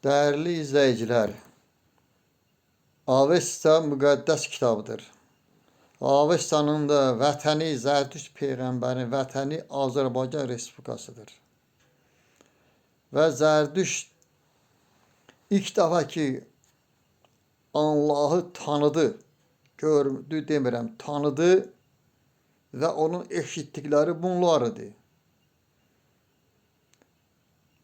Değerli izleyiciler, Avesta müqəddəs kitabdır. Avestanın da vətəni Zərdüşt Peyğəmbərin vətəni Azərbaycan Respublikasıdır. Və Zərdüşt ilk dəfə ki Allahı tanıdı, gördü demirəm, tanıdı və onun eşitdikləri bunlar idi.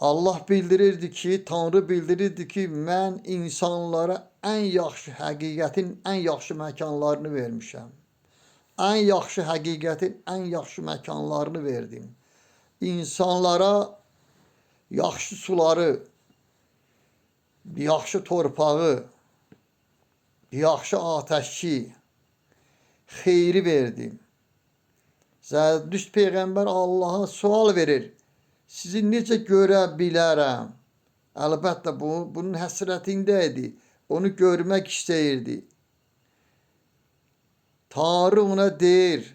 Allah bildirirdi ki, Tanrı bildirirdi ki, mən insanlara ən yaxşı həqiqətin ən yaxşı məkanlarını vermişəm. Ən yaxşı həqiqətin ən yaxşı məkanlarını verdim. İnsanlara yaxşı suları, yaxşı torpağı, yaxşı atəşi, xeyri verdim. Zərdüşt Peyğəmbər Allaha sual verir. Sizi necə görə bilərəm? Əlbəttə bunun həsrətində idi. Onu görmək istəyirdi. Tanrı ona deyir: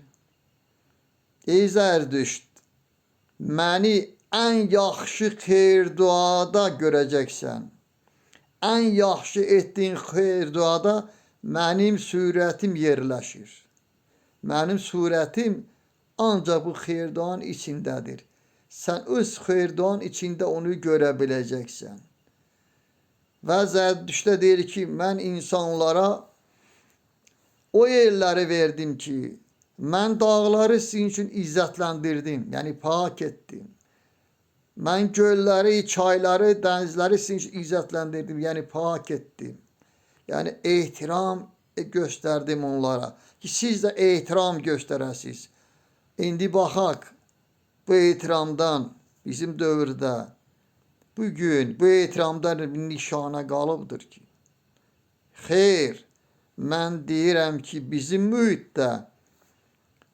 Ey Zərdüşt, məni ən yaxşı xeyir-duada görəcəksən. Ən yaxşı etdiyin xeyir-duada mənim surətim yerləşir. Mənim surətim ancaq bu xeyir-duanın içindədir. Sən öz xeyir-duanın içində onu görə biləcəksən. Və Zərdüştə deyir ki, mən insanlara o yerləri verdim ki, mən dağları sizin üçün izzətləndirdim, yəni pak etdim. Mən gölləri, çayları, dənizləri sizin üçün izzətləndirdim, yəni pak etdim. Yəni ehtiram göstərdim onlara ki, siz də ehtiram göstərəsiniz. İndi baxaq. Bu ehtiramdan bizim dövrdə bugün bu ehtiramdan bir nişana qalıbdır ki, xeyr, mən deyirəm ki, bizim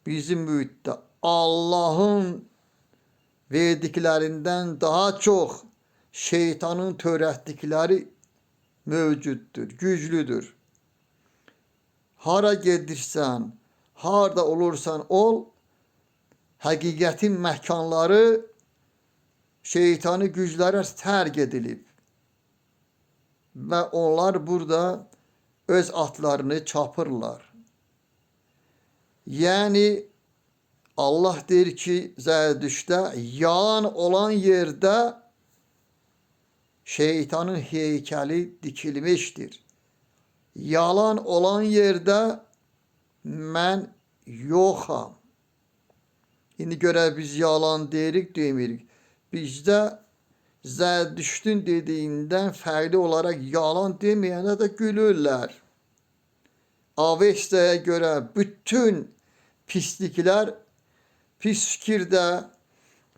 mühitdə Allahın verdiklərindən daha çox şeytanın törətdikləri mövcuddur, güclüdür. Hara gedirsən, harda olursan ol, həqiqətin məkanları şeytani güclərə tərk edilib. Və onlar burada öz atlarını çapırlar. Yəni Allah deyir ki, Zərdüştdə yalan olan yerdə şeytanın heykəli dikilmişdir. Yalan olan yerdə mən yoxam. İndi görə biz yalan deyirik, demirik. Bizdə Zərdüştün dediyindən fərqli olaraq yalan deməyənə də gülürlər. Avestaya görə bütün pisliklər, pis fikirdə,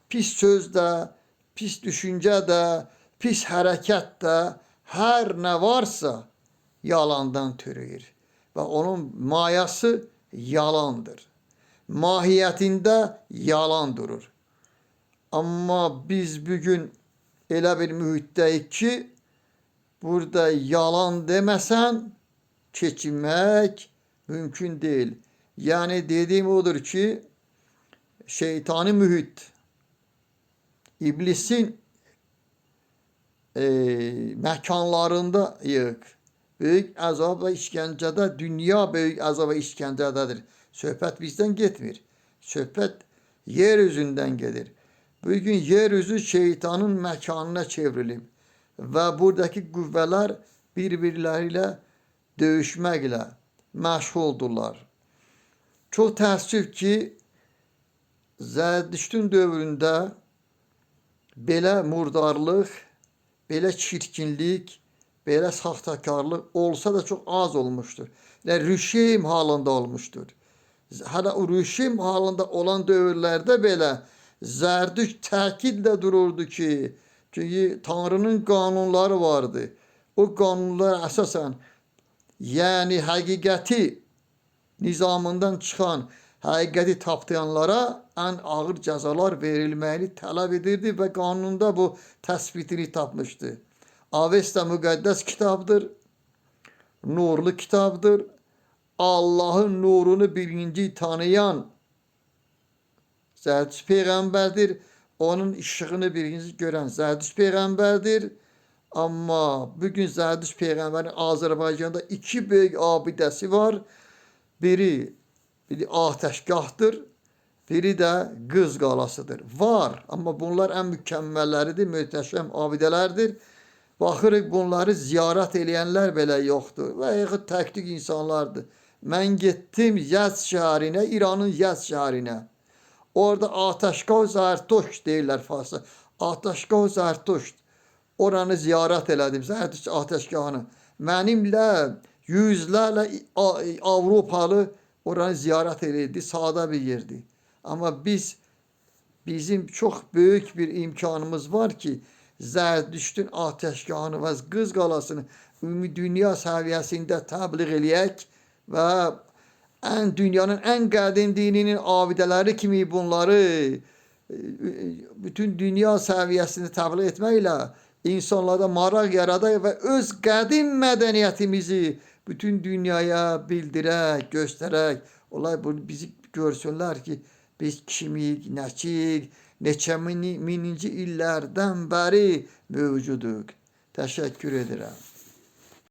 pis sözdə, pis düşüncədə, pis hərəkətdə, hər nə varsa yalandan türəyir. Və onun mayası yalandır. Mahiyyətində yalan durur. Amma biz bugün elə bir mühitdəyik ki, burada yalan deməsən keçinmək mümkün deyil. Yəni dediyim odur ki, şeytani mühit, iblisin məkanlarındayıq. Böyük əzab və işgəncədə, dünya böyük əzab və işgəncədədir. Söhbət bizdən getmir. Söhbət yeryüzündən gedir. Bugün yeryüzü şeytanın məkanına çevrilib və buradakı qüvvələr bir-birləri ilə döyüşməklə məşğuldurlar. Çox təəssüf ki, Zərdüştün dövründə belə murdarlıq, belə çirkinlik, belə saxtakarlıq olsa da çox az olmuşdur. Yəni rüşim halında olmuşdur. Hələ o rüşim halında olan dövrlərdə belə Zərdüşt təkidlə dururdu ki, çünki Tanrının qanunları vardı. O qanunlar əsasən, yəni həqiqəti nizamından çıxan, həqiqəti tapdayanlara ən ağır cəzalar verilməyini tələb edirdi və qanunda bu təsbitini tapmışdı. Avesta müqəddəs kitabdır, nurlu kitabdır. Allahın nurunu birinci tanıyan Zərdüşt Peyğəmbərdir. Onun işığını birinci görən Zərdüşt Peyğəmbərdir. Amma bugün Zərdüşt peyğəmbərin Azərbaycanda iki böyük abidəsi var. Biri Atəşgahdır, biri də Qız qalasıdır. Var, amma bunlar ən mükəmməlləridir, möhtəşəm abidələrdir. Baxırıq bunları ziyarət eləyənlər belə yoxdur və yaxud təklik insanlardır. Mən getdim Yəz şəhərinə, İranın Yəz şəhərinə. Orada Atəşgah Zərtüşt deyirlər farsça. Atəşgah Zərtüşt. Oranı ziyarət elədim, Zərdüşt Atəşgahını. Mənimlə yüzlərlə Avropalı oranı ziyarət edirdi, sadə bir yerdir. Amma bizim çox böyük bir imkanımız var ki, Zərdüştün Atəşgahını və Qız qalasını ümumi dünya səviyyəsində təbliğ eləyək və dünyanın ən qədim dininin abidələri kimi bunları bütün dünya səviyyəsində təbliğ etməklə insanlarda maraq yaradaq və öz qədim mədəniyyətimizi bütün dünyaya bildirək, göstərək. Onlar bizi görsünlər ki, biz kimik, nəkik, neçə mininci illərdən bəri mövcuduq. Təşəkkür edirəm.